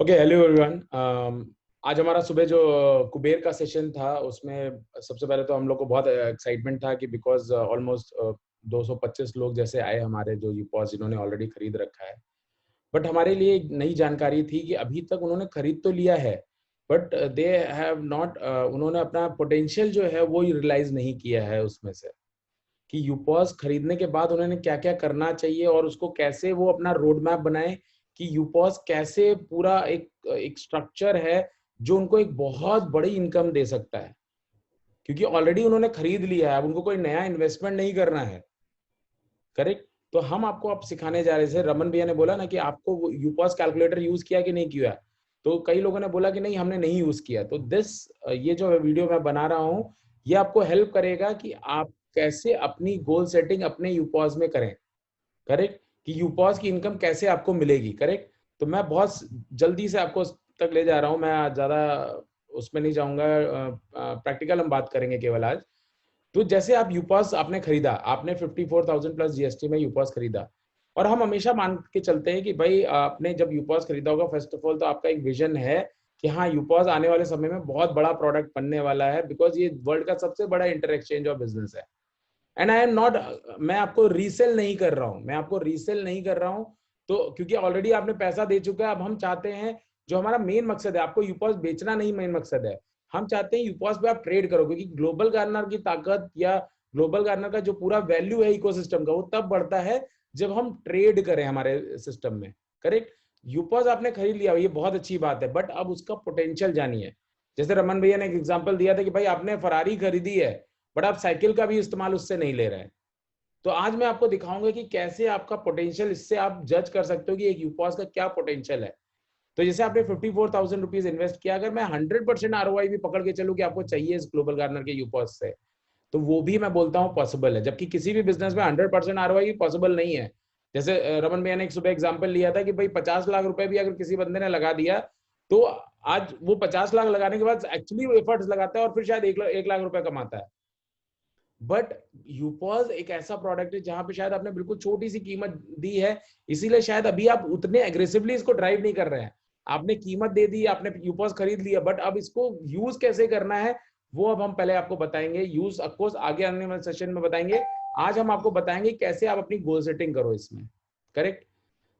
Okay, hello everyone. आज हमारा सुबह जो कुबेर का सेशन था उसमें सबसे पहले तो हम लोग को बहुत एक्साइटमेंट था कि बिकॉज ऑलमोस्ट 225 लोग जैसे आए हमारे जो यूपॉस जिन्होंने ऑलरेडी खरीद रखा है। बट हमारे लिए एक नई जानकारी थी कि अभी तक उन्होंने खरीद तो लिया है, बट दे हैव नॉट, उन्होंने अपना पोटेंशियल जो है वो रियलाइज नहीं किया है उसमें से, कि यूपॉस खरीदने के बाद उन्होंने क्या क्या करना चाहिए और उसको कैसे वो अपना रोड मैप बनाए कि यूपॉस कैसे पूरा एक एक स्ट्रक्चर है जो उनको एक बहुत बड़ी इनकम दे सकता है, क्योंकि ऑलरेडी उन्होंने खरीद लिया है। अब उनको कोई नया इन्वेस्टमेंट नहीं करना है। करेक्ट। तो हम आपको अब सिखाने जा रहे थे। रमन भैया ने बोला ना कि आपको यूपॉस कैलकुलेटर यूज किया कि नहीं किया, तो कई लोगों ने बोला कि नहीं हमने नहीं यूज किया। तो ये जो वीडियो मैं बना रहा हूँ ये आपको हेल्प करेगा कि आप कैसे अपनी गोल सेटिंग अपने यूपॉस में करें। करेक्ट, कि यूपॉस की इनकम कैसे आपको मिलेगी। करेक्ट। तो मैं बहुत जल्दी से आपको तक ले जा रहा हूं, मैं ज्यादा उसमें नहीं जाऊंगा, प्रैक्टिकल हम बात करेंगे केवल आज। तो जैसे आप यूपॉस आपने खरीदा, आपने 54,000 प्लस जीएसटी में यूपॉस खरीदा, और हम हमेशा मान के चलते हैं कि भाई आपने जब यूपॉस खरीदा होगा फर्स्ट ऑफ ऑल तो आपका एक विजन है कि हाँ यूपॉस आने वाले समय में बहुत बड़ा प्रोडक्ट बनने वाला है, बिकॉज ये वर्ल्ड का सबसे बड़ा इंटर एक्सचेंज ऑफ बिजनेस है। एंड आई एम नॉट, मैं आपको रीसेल नहीं कर रहा हूं, मैं आपको रीसेल नहीं कर रहा हूं। तो क्योंकि ऑलरेडी आपने पैसा दे चुका है, अब हम चाहते हैं, जो हमारा मेन मकसद है, आपको यूपॉस बेचना नहीं मेन मकसद है। हम चाहते हैं यूपॉस पे आप ट्रेड करो, क्योंकि ग्लोबल गार्नर की ताकत या ग्लोबल गार्नर का जो पूरा वैल्यू है इकोसिस्टम का, वो तब बढ़ता है जब हम ट्रेड करें हमारे सिस्टम में। करेक्ट। यूपॉस आपने खरीद लिया, ये बहुत अच्छी बात है, बट अब उसका पोटेंशियल जानिए। जैसे रमन भैया ने एक एग्जाम्पल दिया था कि भाई आपने फरारी खरीदी है, बट आप साइकिल का भी इस्तेमाल उससे नहीं ले रहे हैं। तो आज मैं आपको दिखाऊंगा कि कैसे आपका पोटेंशियल, इससे आप जज कर सकते हो कि एक यूपॉस का क्या पोटेंशियल है। तो जैसे आपने 54,000 रुपीज इन्वेस्ट किया, अगर मैं 100% आरओआई भी पकड़ के चलूं कि आपको चाहिए इस ग्लोबल गार्नर के यूपॉस से, तो वो भी मैं बोलता हूँ पॉसिबल है। जबकि किसी भी बिजनेस में 100% आरओआई पॉसिबल नहीं है। जैसे रमन भैया ने एक सुबह एग्जाम्पल लिया था कि भाई 50 लाख रुपए भी अगर किसी बंदे ने लगा दिया, तो आज वो 50 लाख लगाने के बाद एक्चुअली वो एफर्ट्स लगाता है और फिर शायद 1 लाख रुपए कमाता है। बट यूपॉज एक ऐसा प्रोडक्ट है जहां पे शायद आपने बिल्कुल छोटी सी कीमत दी है, इसीलिए शायद अभी आप उतने एग्रेसिवली इसको ड्राइव नहीं कर रहे हैं। आपने कीमत दे दी, आपने यूपॉज खरीद लिया, बट अब इसको यूज कैसे करना है वो अब हम पहले आपको बताएंगे। यूज ऑफकोर्स आगे आने वाले सेशन में बताएंगे। आज हम आपको बताएंगे कैसे आप अपनी गोल सेटिंग करो इसमें। करेक्ट।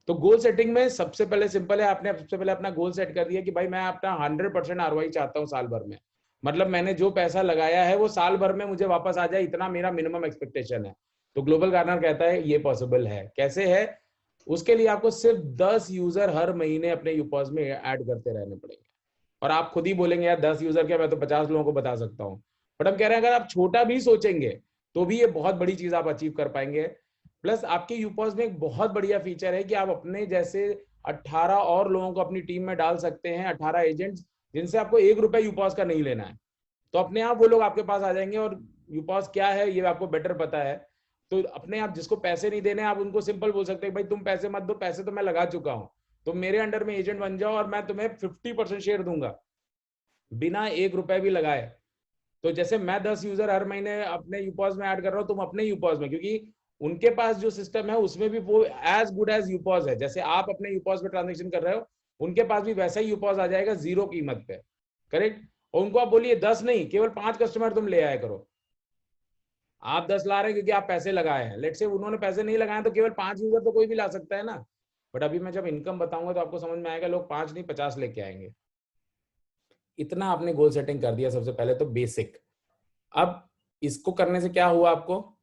तो गोल सेटिंग में सबसे पहले सिंपल है, आपने सबसे पहले अपना गोल सेट कर दिया कि भाई मैं अपना 100% आरओआई चाहता हूं साल भर में। मतलब मैंने जो पैसा लगाया है वो साल भर में मुझे वापस आ जाए, इतना मेरा मिनिमम एक्सपेक्टेशन है। तो ग्लोबल गार्नर कहता है ये पॉसिबल है। कैसे है? उसके लिए आपको सिर्फ 10 यूजर हर महीने अपने यूपॉस में ऐड करते रहने पड़ेंगे। और आप खुद ही बोलेंगे यार 10 यूजर क्या, मैं तो 50 लोगों को बता सकता हूँ। बट हम कह रहे हैं अगर आप छोटा भी सोचेंगे तो भी ये बहुत बड़ी चीज आप अचीव कर पाएंगे। प्लस आपके यूपॉस में एक बहुत बढ़िया फीचर है कि आप अपने जैसे 18 और लोगों को अपनी टीम में डाल सकते हैं, 18 एजेंट्स, जिनसे आपको 1 रुपया यूपॉस का नहीं लेना है। तो अपने आप वो लोग आपके पास आ जाएंगे, और यूपॉस क्या है ये आपको बेटर पता है। तो अपने आप जिसको पैसे नहीं देने, आप उनको सिंपल बोल सकते हैं भाई तुम पैसे मत दो, पैसे तो मैं लगा चुका हूं, तो मेरे अंडर में एजेंट बन जाओ और मैं तुम्हें 50% शेयर दूंगा बिना 1 रुपए भी लगाए। तो जैसे मैं 10 यूजर हर महीने अपने यूपॉस में ऐड कर रहा हूँ, तुम अपने यूपॉस में, क्योंकि उनके पास जो सिस्टम है उसमें भी वो एज गुड एज यूपॉस है। जैसे आप अपने यूपॉस में ट्रांजेक्शन कर रहे हो, उनके पास भी वैसा ही यूपॉस आ जाएगा 0 कीमत पे। करेक्ट। और उनको आप बोलिए 10 नहीं, केवल 5 कस्टमर तुम ले आया करो। आप 10 ला रहे हैं क्योंकि आप पैसे लगाए हैं, लेट से उन्होंने पैसे नहीं लगाए तो केवल 5 यूजर तो कोई भी ला सकता है ना। बट अभी मैं जब इनकम बताऊंगा तो आपको समझ में आएगा लोग 5 नहीं 50 लेके आएंगे। इतना आपने गोल सेटिंग कर दिया सबसे पहले तो बेसिक। अब इसको करने से क्या हुआ, आपको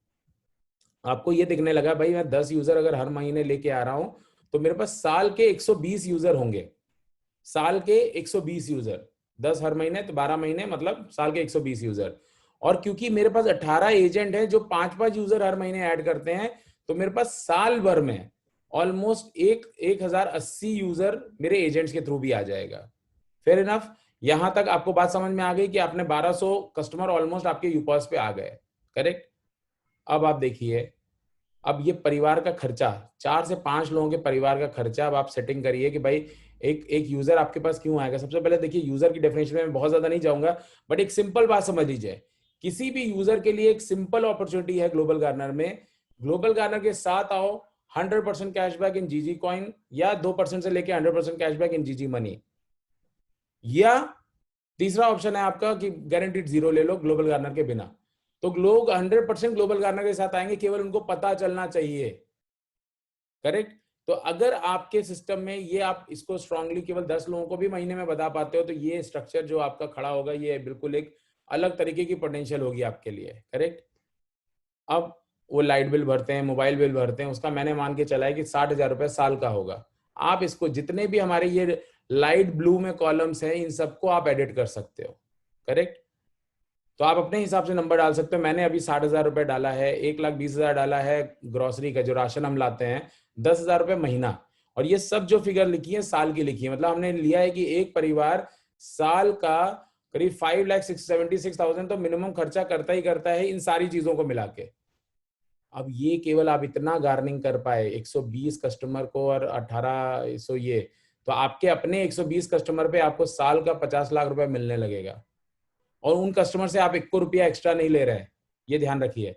आपको ये दिखने लगा भाई मैं 10 यूजर अगर हर महीने लेके आ रहा हूं तो मेरे पास साल के 120 यूजर होंगे। साल के 120 यूजर, 10 हर महीने तो 12 महीने, मतलब साल के 120 यूजर। और क्योंकि मेरे पास 18 एजेंट हैं जो 5-5 यूजर हर महीने ऐड करते हैं, तो मेरे पास साल भर में ऑलमोस्ट 1080 यूजर मेरे एजेंट्स के थ्रू भी आ जाएगा। Fair enough. यहां तक आपको बात समझ में आ गई कि आपने 1200 कस्टमर ऑलमोस्ट आपके यूपॉस पे आ गए। करेक्ट। अब आप देखिए, अब ये परिवार का खर्चा, 4 से 5 लोगों के परिवार का खर्चा, अब आप सेटिंग करिए कि भाई एक एक यूजर आपके पास क्यों आएगा। सबसे पहले देखिए, यूजर की डेफिनेशन में बहुत ज्यादा नहीं जाऊंगा, बट एक सिंपल बात समझ लीजिए। किसी भी यूजर के लिए एक सिंपल अपॉर्चुनिटी है ग्लोबल गार्नर में। ग्लोबल गार्नर के साथ आओ, 100% कैशबैक इन जीजी कॉइन, या 2% से लेके 100% कैशबैक इन जीजी मनी, या तीसरा ऑप्शन है आपका कि गारंटीड जीरो ले लो ग्लोबल गार्नर के बिना। तो लोग 100% ग्लोबल गार्नर के साथ आएंगे, केवल उनको पता चलना चाहिए। करेक्ट। तो अगर आपके सिस्टम में ये आप इसको स्ट्रांगली केवल 10 लोगों को भी महीने में बता पाते हो, तो ये स्ट्रक्चर जो आपका खड़ा होगा, ये बिल्कुल एक अलग तरीके की पोटेंशियल होगी आपके लिए। करेक्ट। अब वो लाइट बिल भरते हैं, मोबाइल बिल भरते हैं, उसका मैंने मान के चला है कि 60,000 रुपए साल का होगा। आप इसको जितने भी हमारे ये लाइट ब्लू में कॉलम्स हैं, इन सबको आप एडिट कर सकते हो। करेक्ट। तो आप अपने हिसाब से नंबर डाल सकते हो। मैंने अभी 60,000 रुपए डाला है, 1,20,000 डाला है ग्रोसरी का, जो राशन हम लाते हैं, 10,000 रुपए महीना। और ये सब जो फिगर लिखी है साल की लिखी है, मतलब हमने लिया है कि एक परिवार साल का करीब 5,76,000 तो मिनिमम खर्चा करता ही करता है इन सारी चीजों को मिला के। अब ये केवल आप इतना गार्निंग कर पाए 120 कस्टमर को और 1800, ये तो आपके अपने 120 कस्टमर पे आपको साल का 50 लाख रुपए मिलने लगेगा, और उन कस्टमर से आप 1 रुपया एक्स्ट्रा नहीं ले रहे हैं, ये ध्यान रखिए।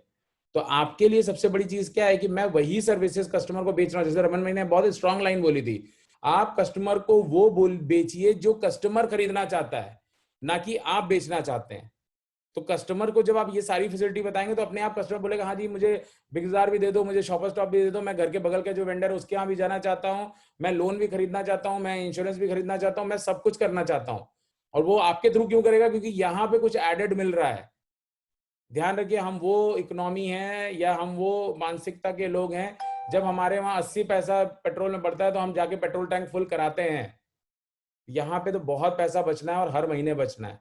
तो आपके लिए सबसे बड़ी चीज क्या है कि मैं वही सर्विसेज कस्टमर को बेच रहा हूं। जैसे रमन भाई ने बहुत स्ट्रांग लाइन बोली थी, आप कस्टमर को वो बेचिए जो कस्टमर खरीदना चाहता है, ना कि आप बेचना चाहते हैं। तो कस्टमर को जब आप ये सारी फैसिलिटी बताएंगे, तो अपने आप कस्टमर बोलेगा हाँ जी, मुझे बिग बाजार भी दे दो, मुझे शॉपर स्टॉप भी दे दो, मैं घर के बगल के जो वेंडर है उसके यहाँ भी जाना चाहता हूँ, मैं लोन भी खरीदना चाहता हूँ, मैं इंश्योरेंस भी खरीदना चाहता हूँ, मैं सब कुछ करना चाहता हूँ। और वो आपके थ्रू क्यों करेगा? क्योंकि यहाँ पे कुछ एडेड मिल रहा है। ध्यान रखिए, हम वो इकोनॉमी है या हम वो मानसिकता के लोग हैं, जब हमारे वहां 80 पैसा पेट्रोल में बढ़ता है तो हम जाके पेट्रोल टैंक फुल कराते हैं। यहाँ पे तो बहुत पैसा बचना है और हर महीने बचना है।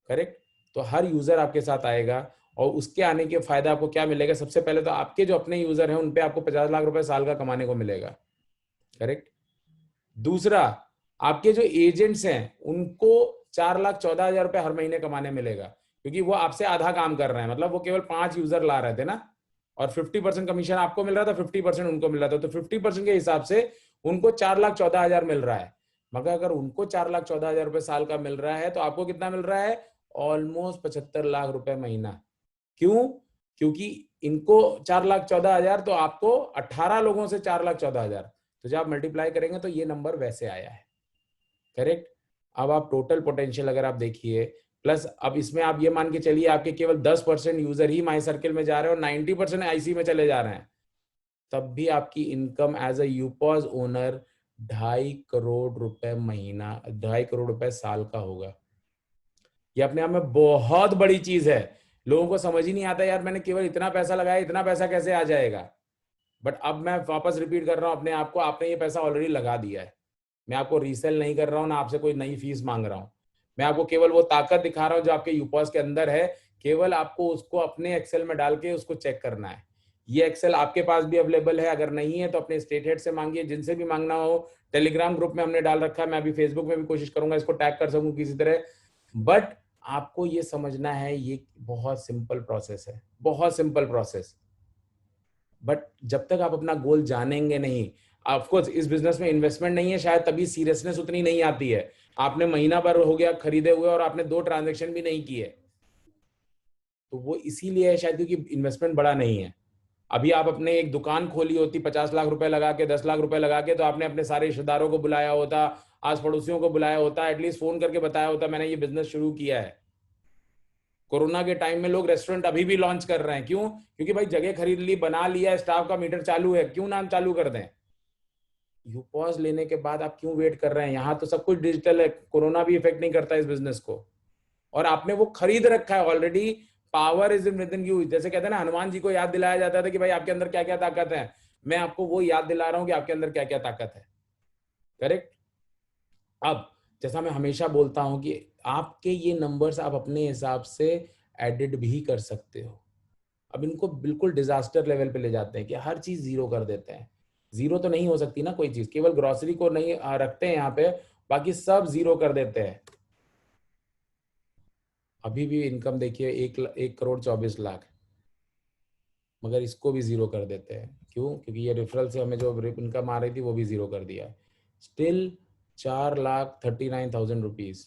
करेक्ट। तो हर यूजर आपके साथ आएगा, और उसके आने के फायदा आपको क्या मिलेगा? सबसे पहले तो आपके जो अपने यूजर हैं उन पे आपको 50 लाख रुपए साल का कमाने को मिलेगा। करेक्ट। दूसरा, आपके जो एजेंट्स हैं उनको 4,14,000 रुपए हर महीने कमाने मिलेगा, क्योंकि वो आपसे आधा काम कर रहे हैं। मतलब वो केवल 5 यूजर ला रहे थे ना, और 50% कमीशन आपको मिल रहा था, 50% उनको मिल रहा था, तो 50% के हिसाब से उनको 4,14,000 मिल रहा है। मगर अगर उनको 4,14,000 रुपए साल का मिल रहा है, तो आपको कितना मिल रहा है? ऑलमोस्ट 75 लाख रुपए महीना। क्यों? क्योंकि इनको 4,14,000, तो आपको 18 लोगों से 4,14,000, तो जब आप मल्टीप्लाई करेंगे तो ये नंबर वैसे आया है। करेक्ट। अब आप टोटल पोटेंशियल अगर आप देखिए, प्लस अब इसमें आप ये मान के चलिए आपके केवल 10% यूजर ही माई सर्किल में जा रहे हैं और 90% आईसी में चले जा रहे हैं, तब भी आपकी इनकम एज अ यूपॉज ओनर 2.5 करोड़ रुपए महीना, 2.5 करोड़ रुपए साल का होगा। ये अपने आप में बहुत बड़ी चीज है। लोगों को समझ ही नहीं आता यार, मैंने केवल इतना पैसा लगाया, इतना पैसा कैसे आ जाएगा? बट अब मैं वापस रिपीट कर रहा हूं अपने आप को, आपने ये पैसा ऑलरेडी लगा दिया है। मैं आपको रीसेल नहीं कर रहा हूं, ना आपसे कोई नई फीस मांग रहा हूं। मैं आपको केवल वो ताकत दिखा रहा हूं जो आपके यूपॉस के अंदर है। केवल आपको उसको अपने एक्सेल में डाल के उसको चेक करना है। ये एक्सेल आपके पास भी अवेलेबल है, अगर नहीं है तो अपने स्टेट हेड से मांगिए, जिनसे भी मांगना हो। टेलीग्राम ग्रुप में हमने डाल रखा है, मैं अभी फेसबुक में भी कोशिश करूंगा इसको टैग कर सकूं किसी तरह। बट आपको ये समझना है, ये बहुत सिंपल प्रोसेस है, बहुत सिंपल प्रोसेस। बट जब तक आप अपना गोल जानेंगे नहीं, ऑफ कोर्स इस बिजनेस में इन्वेस्टमेंट नहीं है, शायद तभी सीरियसनेस उतनी नहीं आती है। आपने महीना भर हो गया खरीदे हुए और आपने 2 ट्रांजेक्शन भी नहीं किए, तो वो इसीलिए है शायद क्योंकि इन्वेस्टमेंट बड़ा नहीं है। अभी आप अपने एक दुकान खोली होती 50 लाख रुपए लगा के, 10 लाख रुपए लगा के, तो आपने अपने सारे रिश्तेदारों को बुलाया होता, आस पड़ोसियों को बुलाया होता, एटलीस्ट फोन करके बताया होता मैंने ये बिजनेस शुरू किया है। कोरोना के टाइम में लोग रेस्टोरेंट अभी भी लॉन्च कर रहे हैं, क्यों? क्योंकि भाई जगह खरीद ली, बना लिया, स्टाफ का मीटर चालू है, क्यों नाम चालू कर दें? यूपॉज लेने के बाद आप क्यों वेट कर रहे हैं? यहाँ तो सब कुछ डिजिटल है, कोरोना भी इफेक्ट नहीं करता इस बिजनेस को, और आपने वो खरीद रखा है already. Power is with in you. जैसे कहते हैं ना, हनुमान जी को याद दिलाया जाता था कि भाई आपके अंदर क्या क्या ताकत है, मैं आपको वो याद दिला रहा हूं कि आपके अंदर क्या क्या ताकत है। करेक्ट। अब जैसा मैं हमेशा बोलता हूं कि आपके ये नंबर्स आप अपने हिसाब से एडिट भी कर सकते हो। अब इनको बिल्कुल डिजास्टर लेवल पे ले जाते हैं कि हर चीज जीरो कर देते हैं। जीरो तो नहीं हो सकती ना कोई चीज, केवल ग्रोसरी को नहीं रखते हैं यहाँ पे, बाकी सब जीरो कर देते हैं। अभी भी इनकम देखिए 1,24,00,000, मगर इसको भी जीरो कर देते हैं। क्यों? क्योंकि ये रेफरल से हमें जो इनकम आ रही थी वो भी जीरो कर दिया है। Still 4,39,000 rupees.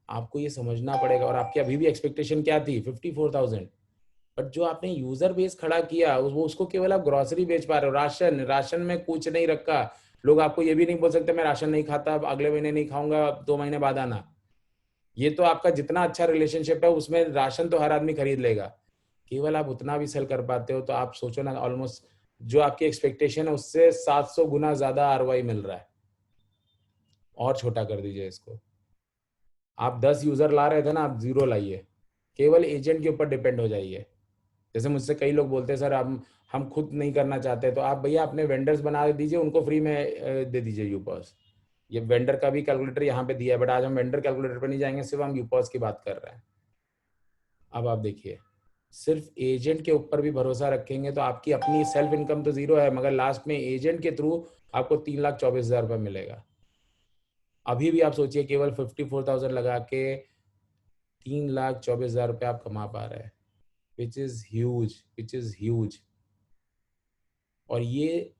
आपको ये समझना पड़ेगा। और आपकी अभी भी एक्सपेक्टेशन क्या थी? 54,000। बट जो आपने यूजर बेस खड़ा किया वो उसको केवल आप ग्रोसरी बेच पा रहे हो, राशन, राशन में कुछ नहीं रखा। लोग आपको ये भी नहीं बोल सकते मैं राशन नहीं खाता, अब अगले महीने नहीं खाऊंगा, 2 महीने बाद आना। ये तो आपका जितना अच्छा रिलेशनशिप है उसमें राशन तो हर आदमी खरीद लेगा, केवल आप उतना भी सेल कर पाते हो तो आप सोचो ना, ऑलमोस्ट जो आपकी एक्सपेक्टेशन है उससे 700 गुना ज्यादा आरओआई मिल रहा है। और छोटा कर दीजिए इसको, आप 10 यूजर ला रहे थे ना, आप 0 लाइए, केवल एजेंट के ऊपर डिपेंड हो जाइए। जैसे मुझसे कई लोग बोलते हैं सर हम खुद नहीं करना चाहते, तो आप भैया अपने वेंडर्स बना दीजिए, उनको फ्री में दे दीजिए यूपॉस। ये वेंडर का भी कैलकुलेटर यहाँ पे दिया है, बट आज हम वेंडर कैलकुलेटर पे नहीं जाएंगे, सिर्फ हम यूपॉस की बात कर रहे हैं। अब आप देखिए, सिर्फ एजेंट के ऊपर भी भरोसा रखेंगे तो आपकी अपनी सेल्फ इनकम तो 0 है, मगर लास्ट में एजेंट के थ्रू आपको 3,24,000 रुपये मिलेगा। अभी भी आप सोचिए, केवल 54,000 लगा के 3,24,000 रुपये आप कमा पा रहे हैं, which is huge, which is huge. और ये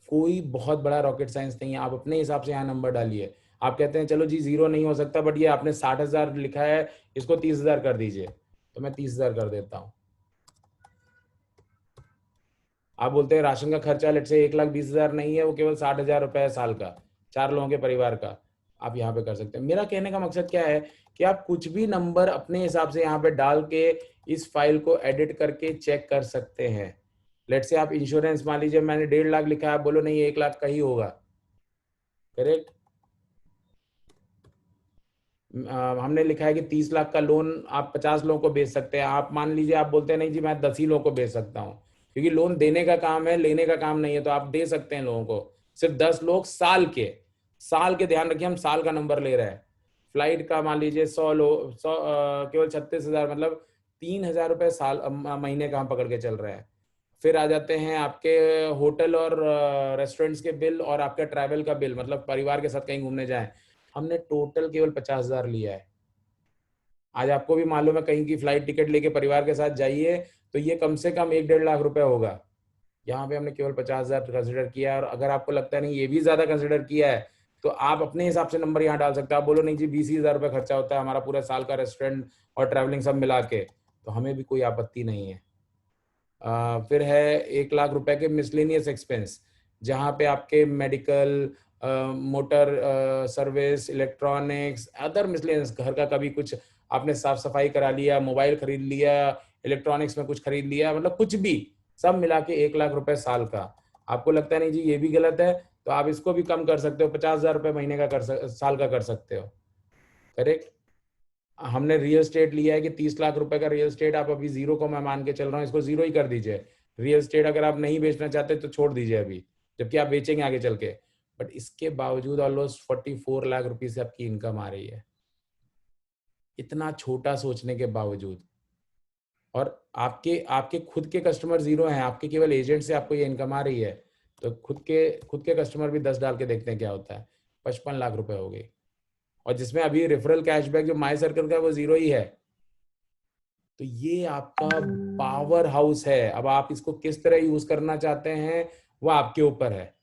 कोई बहुत बड़ा रॉकेट साइंस नहीं है, आप अपने हिसाब से यहाँ नंबर डालिए। आप कहते हैं चलो जी 0 नहीं हो सकता, बट ये आपने 60,000 लिखा है, इसको 30,000 कर दीजिए, तो मैं 30,000 कर देता हूँ। आप बोलते हैं राशन का खर्चा लेट से 1,20,000 नहीं है, वो केवल 60,000 रुपए है साल का, 4 लोगों के परिवार का, आप यहाँ पे कर सकते हैं। मेरा कहने का मकसद क्या है कि आप कुछ भी नंबर अपने हिसाब से यहाँ पे डाल के इस फाइल को एडिट करके चेक कर सकते हैं। लेट से आप इंश्योरेंस, मान लीजिए मैंने 1.5 लाख लिखा है, आप बोलो नहीं 1 लाख का ही होगा, करेक्ट। हमने लिखा है कि 30 लाख का लोन आप 50 लोगों को बेच सकते हैं, आप मान लीजिए आप बोलते हैं नहीं जी मैं 10 ही लोगों को बेच सकता हूँ, क्योंकि लोन देने का काम है, लेने का काम नहीं है, तो आप दे सकते हैं लोगों को, सिर्फ 10 लोग साल के ध्यान रखिए, हम साल का नंबर ले रहे हैं। फ्लाइट का मान लीजिए 100 लोग, 100 केवल 36,000, मतलब 3,000 रुपए साल महीने का हम पकड़ के चल रहे हैं। फिर आ जाते हैं आपके होटल और रेस्टोरेंट्स के बिल और आपका ट्रैवल का बिल, मतलब परिवार के साथ कहीं घूमने जाएं, हमने टोटल केवल 50,000 लिया है। आज आपको भी मालूम है, कहीं की फ्लाइट टिकट लेके परिवार के साथ जाइए तो ये कम से कम 1-1.5 लाख रुपए होगा। यहाँ पे हमने केवल 50,000 कंसिडर किया है, और अगर आपको लगता है नहीं ये भी ज्यादा कंसिडर किया है, तो आप अपने हिसाब से नंबर यहाँ डाल सकते हैं। आप बोलो नहीं जी 20,000 रुपये खर्चा होता है हमारा पूरा साल का, रेस्टोरेंट और ट्रैवलिंग सब मिला के, तो हमें भी कोई आपत्ति नहीं है। फिर है 1 लाख रुपए के मिसलेनियस एक्सपेंस, जहाँ पे आपके medical, motor service, electronics, other miscellaneous, घर का कभी कुछ आपने साफ सफाई करा लिया, मोबाइल खरीद लिया, इलेक्ट्रॉनिक्स में कुछ खरीद लिया, मतलब कुछ भी, सब मिला के 1 लाख रुपए साल का। आपको लगता है नहीं जी ये भी गलत है, तो आप इसको भी कम कर सकते हो, 50,000 रुपये महीने का साल का कर सकते हो, करेक्ट। हमने रियल एस्टेट लिया है कि 30 लाख रुपए का रियल एस्टेट, आप अभी 0 को मैं मान के चल रहा हूँ, इसको 0 ही कर दीजिए। रियल एस्टेट अगर आप नहीं बेचना चाहते तो छोड़ दीजिए अभी, जबकि आप बेचेंगे आगे चल के, बट इसके बावजूद ऑलमोस्ट 44 लाख रुपए से आपकी इनकम आ रही है, इतना छोटा सोचने के बावजूद। और आपके आपके खुद के कस्टमर 0 हैं, आपके केवल एजेंट से आपको ये इनकम आ रही है, तो खुद के कस्टमर भी 10 डाल के देखते हैं क्या होता है, 55 लाख रुपए हो गई। और जिसमें अभी रेफरल कैशबैक जो माई सर्कल का है वो 0 ही है। तो ये आपका पावर हाउस है। अब आप इसको किस तरह यूज करना चाहते हैं वो आपके ऊपर है,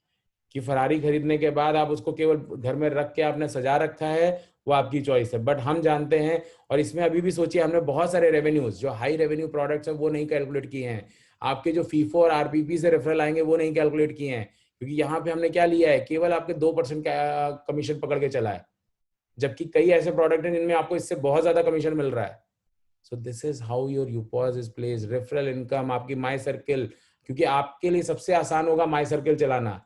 कि फरारी खरीदने के बाद आप उसको केवल घर में रख के आपने सजा रखा है, वो आपकी चॉइस है। बट हम जानते हैं, और इसमें अभी भी सोचिए, हमने बहुत सारे रेवेन्यूज जो हाई रेवेन्यू प्रोडक्ट्स हैं वो नहीं कैलकुलेट किए हैं, आपके जो फीफो और आरपीपी से रेफरल आएंगे वो नहीं कैलकुलेट किए हैं, क्योंकि यहाँ पे हमने क्या लिया है, केवल आपके 2% का कमीशन पकड़ के चला है, जबकि कई ऐसे प्रोडक्ट हैं जिनमें आपको इससे बहुत ज्यादा कमीशन मिल रहा है। So this is how your यूपॉज इज प्लेस, रेफरल इनकम, आपकी माई सर्किल, क्योंकि आपके लिए सबसे आसान होगा माई सर्किल चलाना,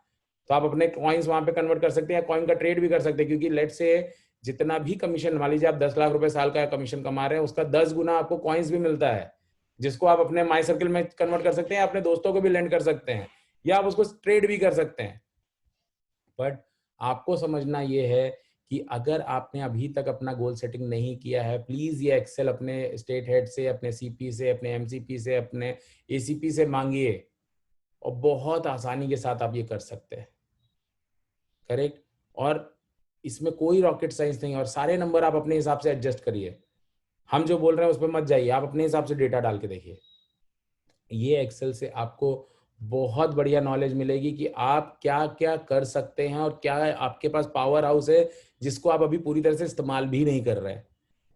तो आप अपने कॉइन्स वहां पे कन्वर्ट कर सकते हैं, कॉइन का ट्रेड भी कर सकते हैं, क्योंकि लेट से जितना भी कमीशन, मान लीजिए आप 10 लाख रुपए साल का कमीशन कमा रहे हैं, उसका 10 गुना आपको कॉइन्स भी मिलता है, जिसको आप अपने माई सर्किल में कन्वर्ट कर सकते हैं, अपने दोस्तों को भी लेंड कर सकते हैं, या आप उसको ट्रेड भी कर सकते हैं। बट आपको समझना ये है कि अगर आपने अभी तक अपना गोल सेटिंग नहीं किया है, प्लीज ये एक्सेल अपने स्टेट हेड से, अपने सीपी से, अपने एमसीपी से, अपने एसीपी से मांगिए, और बहुत आसानी के साथ आप ये कर सकते हैं, करेक्ट। और इसमें कोई रॉकेट साइंस नहीं है, और सारे नंबर आप अपने हिसाब से एडजस्ट करिए, हम जो बोल रहे हैं उस पर मत जाइए, आप अपने हिसाब से डेटा डाल के देखिए। ये एक्सेल से आपको बहुत बढ़िया नॉलेज मिलेगी कि आप क्या क्या कर सकते हैं, और क्या आपके पास पावर हाउस है जिसको आप अभी पूरी तरह से इस्तेमाल भी नहीं कर रहे हैं।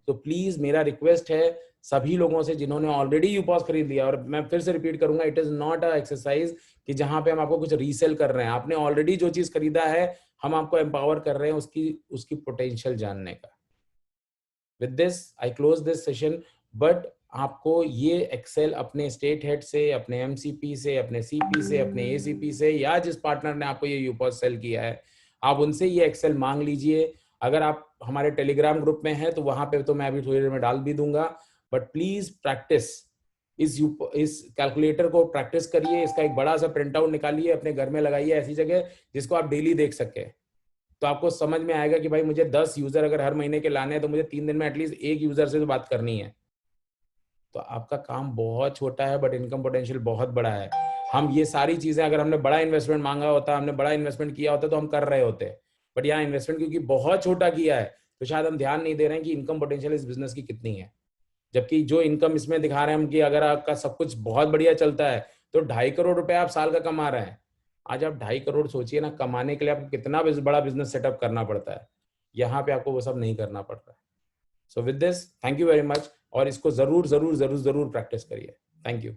तो प्लीज मेरा रिक्वेस्ट है, सभी लोगों से जिन्होंने ऑलरेडी यूपॉस खरीद लिया, और मैं फिर से रिपीट करूंगा, it is not a exercise कि जहां पे हम आपको कुछ रीसेल कर रहे हैं। आपने ऑलरेडी जो चीज खरीदा है, हम आपको एम्पावर कर रहे हैं उसकी उसकी पोटेंशियल जानने का। With this I close this session. But आपको ये एक्सेल अपने स्टेट हेड से, अपने एमसीपी से, अपने सीपी से, अपने एसीपी से, या जिस पार्टनर ने आपको ये यूपॉस सेल किया है, आप उनसे ये एक्सेल मांग लीजिए। अगर आप हमारे टेलीग्राम ग्रुप में हैं तो वहां पे तो मैं अभी थोड़ी देर में डाल भी दूंगा। बट प्लीज प्रैक्टिस इस कैलकुलेटर को, प्रैक्टिस करिए। इसका एक बड़ा सा प्रिंट आउट निकालिए, अपने घर में लगाइए ऐसी जगह जिसको आप डेली देख सके। तो आपको समझ में आएगा कि भाई मुझे 10 यूजर अगर हर महीने के लाने हैं तो मुझे 3 दिन में एटलीस्ट एक यूजर से तो बात करनी है। तो आपका काम बहुत छोटा है बट इनकम पोटेंशियल बहुत बड़ा है। हम ये सारी चीजें, अगर हमने बड़ा इन्वेस्टमेंट मांगा होता, हमने बड़ा इन्वेस्टमेंट किया होता, तो हम कर रहे होते। बट यहाँ इन्वेस्टमेंट क्योंकि बहुत छोटा किया है, तो शायद हम ध्यान नहीं दे रहे हैं कि इनकम पोटेंशियल इस बिजनेस की कितनी है। जबकि जो इनकम इसमें दिखा रहे हैं हम कि अगर आपका सब कुछ बहुत बढ़िया चलता है तो 2.5 करोड़ रुपए आप साल का कमा रहे हैं। आज आप 2.5 करोड़ सोचिए ना, कमाने के लिए आपको कितना बड़ा बिजनेस सेटअप करना पड़ता है। यहाँ पे आपको वो सब नहीं करना पड़ रहा है। So with this, thank you very much, और इसको जरूर जरूर जरूर जरूर प्रैक्टिस करिए। Thank you.